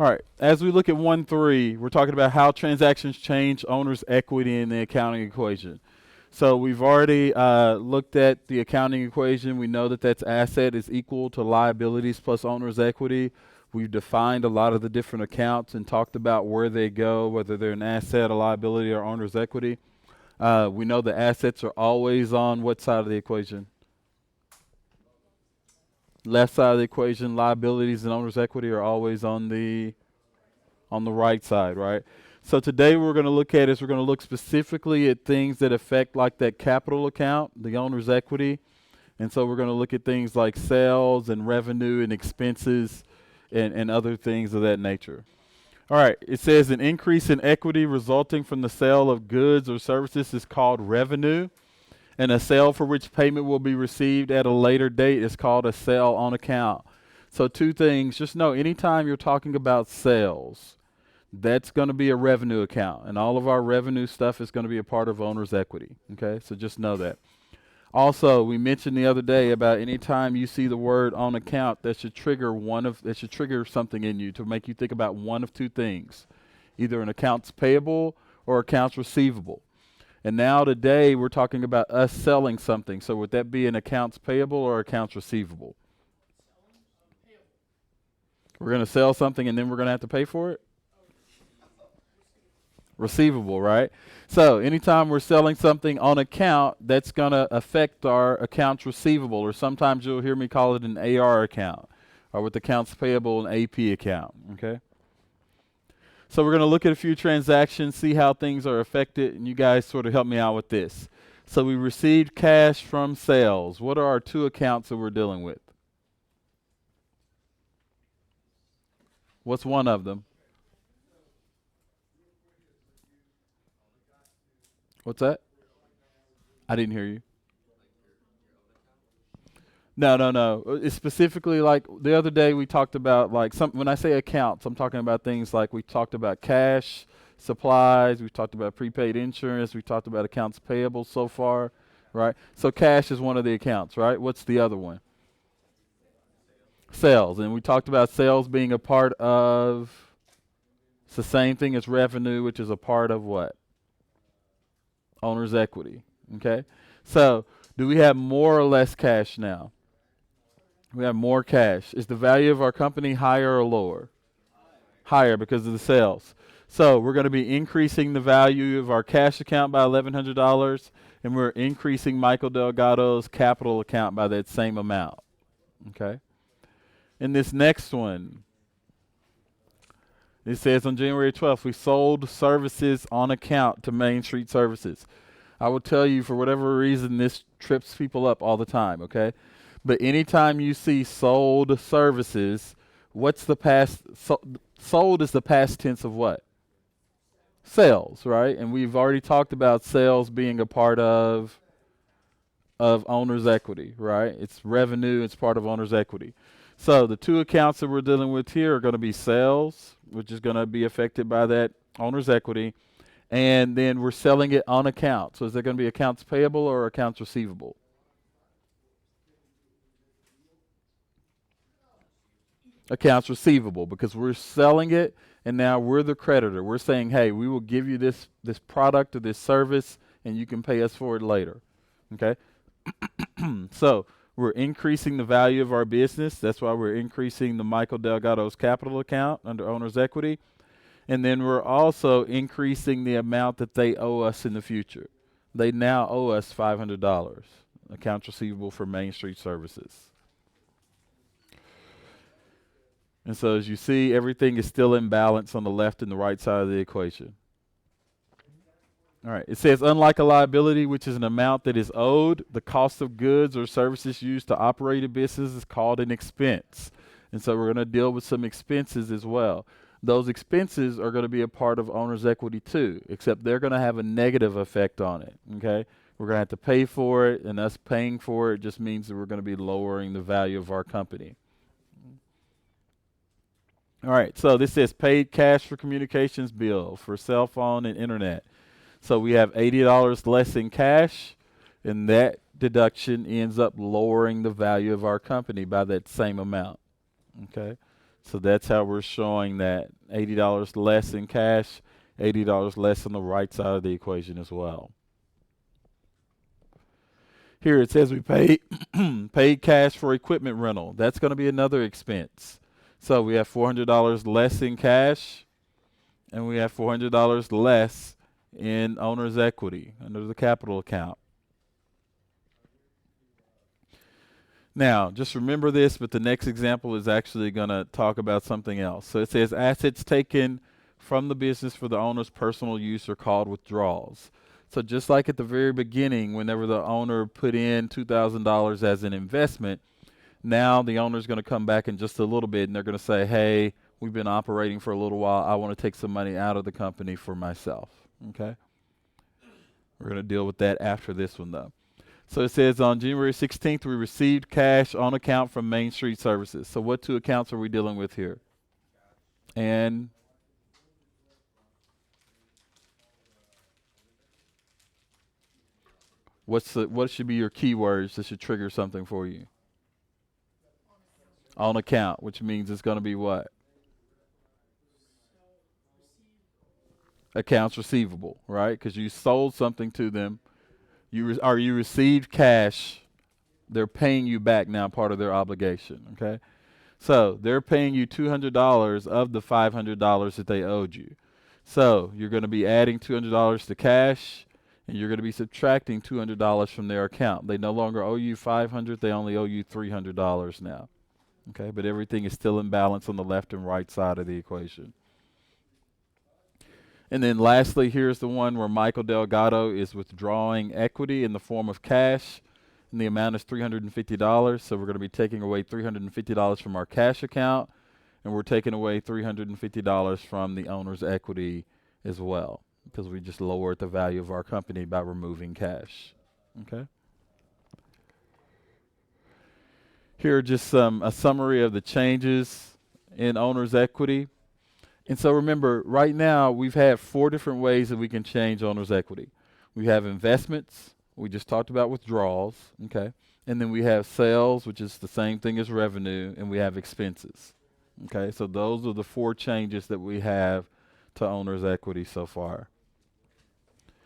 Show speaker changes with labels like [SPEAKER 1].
[SPEAKER 1] All right. As we look at 1.3, we're talking about how transactions change owner's equity in the accounting equation. So we've already looked at the accounting equation. We know that that's asset is equal to liabilities plus owner's equity. We've defined a lot of the different accounts and talked about where they go, whether they're an asset, a liability, or owner's equity. We know the assets are always on what side of the equation? Left side of the equation. Liabilities and owner's equity are always on the right side, right? So today we're going to look at is we're going to look specifically at things that affect like that capital account, the owner's equity. And so we're going to look at things like sales and revenue and expenses and other things of that nature. All right, it says an increase in equity resulting from the sale of goods or services is called revenue, and a sale for which payment will be received at a later date is called a sale on account. So two things, just know anytime you're talking about sales, that's going to be a revenue account, and all of our revenue stuff is going to be a part of owner's equity. Okay, so just know that. Also, we mentioned the other day about anytime you see the word on account, that should trigger something in you to make you think about one of two things, either an accounts payable or accounts receivable. And now today we're talking about us selling something. So would that be an accounts payable or accounts receivable? We're going to sell something and then we're going to have to pay for it? Receivable, right? So anytime we're selling something on account, that's going to affect our accounts receivable, or sometimes you'll hear me call it an AR account, or with accounts payable, an AP account, okay? So we're going to look at a few transactions, see how things are affected, and you guys sort of help me out with this. So we received cash from sales. What are our two accounts that we're dealing with? What's one of them? What's that? I didn't hear you. No, no, no. It's specifically like the other day we talked about like some when I say accounts, I'm talking about things like we talked about cash, supplies, we talked about prepaid insurance, we talked about accounts payable so far, right? So cash is one of the accounts, right? What's the other one? Sales. And we talked about sales being a part of it's the same thing as revenue, which is a part of what? Owner's equity. Okay? So do we have more or less cash now? We have more cash. Is the value of our company higher or lower? Higher because of the sales. So we're going to be increasing the value of our cash account by $1,100, and we're increasing Michael Delgado's capital account by that same amount. Okay. In this next one, it says on January 12th, we sold services on account to Main Street Services. I will tell you, for whatever reason, this trips people up all the time, okay? But anytime you see sold services, what's the past? Sold is the past tense of what? Sales, right? And we've already talked about sales being a part of owner's equity, right? It's revenue, it's part of owner's equity. So the two accounts that we're dealing with here are going to be sales, which is going to be affected by that owner's equity, and then we're selling it on account. So is there going to be accounts payable or accounts receivable? Accounts receivable, because we're selling it and now we're the creditor. We're saying, hey, we will give you this product or this service and you can pay us for it later. Okay? So we're increasing the value of our business. That's why we're increasing the Michael Delgado's capital account under owner's equity. And then we're also increasing the amount that they owe us in the future. They now owe us $500, accounts receivable for Main Street Services. And so as you see, everything is still in balance on the left and the right side of the equation. All right, it says, unlike a liability, which is an amount that is owed, the cost of goods or services used to operate a business is called an expense. And so we're going to deal with some expenses as well. Those expenses are going to be a part of owner's equity too, except they're going to have a negative effect on it, okay? We're going to have to pay for it, and us paying for it just means that we're going to be lowering the value of our company. All right, so this says paid cash for communications bill for cell phone and internet. So we have $80 less in cash, and that deduction ends up lowering the value of our company by that same amount. Okay, So that's how we're showing that $80 less in cash, $80 less on the right side of the equation as well. Here it says we paid paid cash for equipment rental. That's going to be another expense. So we have $400 less in cash, and we have $400 less in owner's equity under the capital account. Now, just remember this, but the next example is actually going to talk about something else. So it says assets taken from the business for the owner's personal use are called withdrawals. So just like at the very beginning, whenever the owner put in $2,000 as an investment, now the owner's going to come back in just a little bit and they're going to say, hey, we've been operating for a little while. I want to take some money out of the company for myself. Okay? We're going to deal with that after this one, though. So it says on January 16th, we received cash on account from Main Street Services. So what two accounts are we dealing with here? And what should be your keywords that should trigger something for you? On account, which means it's going to be what? Accounts receivable, right? Because you sold something to them. You received cash. They're paying you back now, part of their obligation. Okay, so they're paying you $200 of the $500 that they owed you. So you're going to be adding $200 to cash, and you're going to be subtracting $200 from their account. They no longer owe you $500; they only owe you $300 now. Okay, but everything is still in balance on the left and right side of the equation. And then lastly, here's the one where Michael Delgado is withdrawing equity in the form of cash, and the amount is $350. So we're going to be taking away $350 from our cash account, and we're taking away $350 from the owner's equity as well, because we just lowered the value of our company by removing cash. Okay. Here are just a summary of the changes in owner's equity. And so remember, right now we've had 4 different ways that we can change owner's equity. We have investments, we just talked about withdrawals, okay? And then we have sales, which is the same thing as revenue, and we have expenses. Okay, so those are the 4 changes that we have to owner's equity so far.